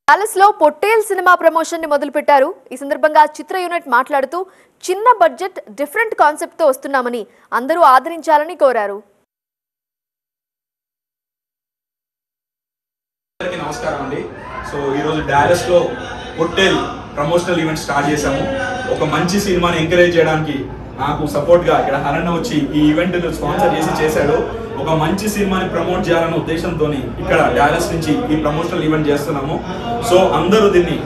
Dallas లో Pottel cinema promotion ని మొదలుపెట్టారు. ఈ సందర్భంగా చిత్ర యూనిట్ మాట్లాడుతూ చిన్న బడ్జెట్ డిఫరెంట్ కాన్సెప్ట్ తో వస్తున్నామని అందరూ ఆదరించాలని కోరారు. నమస్కారం అండి. సో ఈ రోజు డాలస్ లో పొట్టేల్ ప్రమోషనల్ ఈవెంట్ స్టార్ట్ చేశాము. ఒక మంచి సినిమాని ఎంకరేజ్ చేయడానికి నాకు సపోర్ట్ గా ఇక్కడ హరణ వచ్చి ఈ ఈవెంట్ స్పాన్సర్ చేశాడు. ఒక మంచి సినిమాని ప్రమోట్ చేయాలనే ఉద్దేశంతో ఇక్కడ డాలస్ నుంచి ఈ ప్రమోషనల్ ఈవెంట్ చేస్తున్నాము. సో అందరూ దీన్ని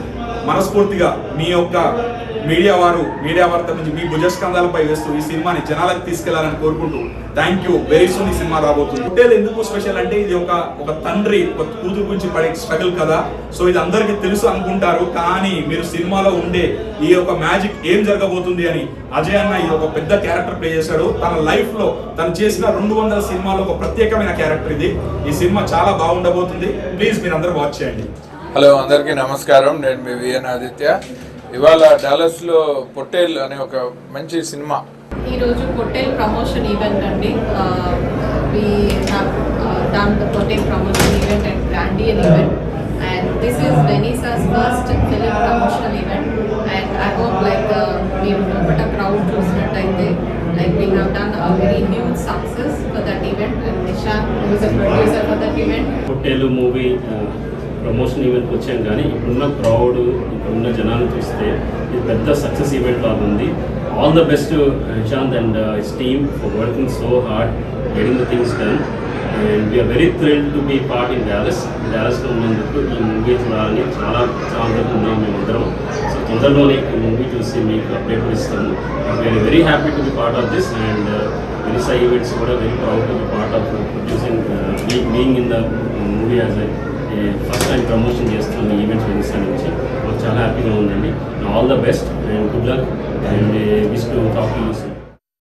మనస్ఫూర్తిగా మీ యొక్క మీడియా వార్త నుంచి మీ భుజస్కంధాలపై వేస్తూ ఈ సినిమాని జనాలకు తీసుకెళ్లాలని కోరుకుంటూ థ్యాంక్ యూ. వెరీ సూన్ ఈ సినిమా రాబోతుంది. పొట్టేల్ ఎందుకు స్పెషల్ అంటే ఇది ఒక తండ్రి ఒక కూతురు గురించి పడే స్ట్రగుల్ కదా. సో ఇది అందరికీ తెలుసు అనుకుంటారు, కానీ మీరు సినిమాలో ఉండే ఈ యొక్క మ్యాజిక్ ఏం జరగబోతుంది అని అజయ్ అన్న ఇది ఒక పెద్ద క్యారెక్టర్ ప్లే చేశాడు. తన లైఫ్ లో తను చేసిన 200 సినిమాలో ఒక ప్రత్యేకమైన క్యారెక్టర్ ఇది. ఈ సినిమా చాలా బాగుండబోతుంది. ప్లీజ్ మీరు అందరూ వాచ్ చేయండి. హలో, అందరికీ నమస్కారం. నేను మీ విఎన్ ఆదిత్య. ఇవాళ డాలస్లో పొట్టేల్ అనే ఒక మంచి సినిమా. ఈరోజు పొట్టేల్ ప్రమోషన్ ఈవెంట్ అండి. we have done the Pottel promotion event at Grandian event, and this is Venice's first film promotional event, and I hope మీరు లోపల క్రౌడ్ చూసినట్టయితే we have done a very huge success for that event, and Nishan who is a producer for that event. Pottel movie promotion ఈవెంట్కి వచ్చాం, కానీ ఇప్పుడున్న crowd ఇప్పుడున్న జనాలు చూస్తే ఇది పెద్ద సక్సెస్ ఈవెంట్ లాగా ఉంది. All the best Nishant and his team for working so hard getting the things done, and we're very thrilled to be part in డాలస్లో ఉన్నందుకు ఈ మూవీ చూడాలని చాలా ఉత్సాహంతో ఉన్నాం మేమందరం. సో తొందరలోనే ఈ మూవీ చూసి మీకు అప్డేట్ ఇస్తాము. We're very happy to be part of this, and Vanessa events కూడా very proud to be part of producing being in the movie as first time promotion చేస్తున్నాం ఈ ఈవెంట్స్ వెనిసా నుంచి. మాకు చాలా హ్యాపీగా ఉందండి. All the best and good luck, and wish to talk to you.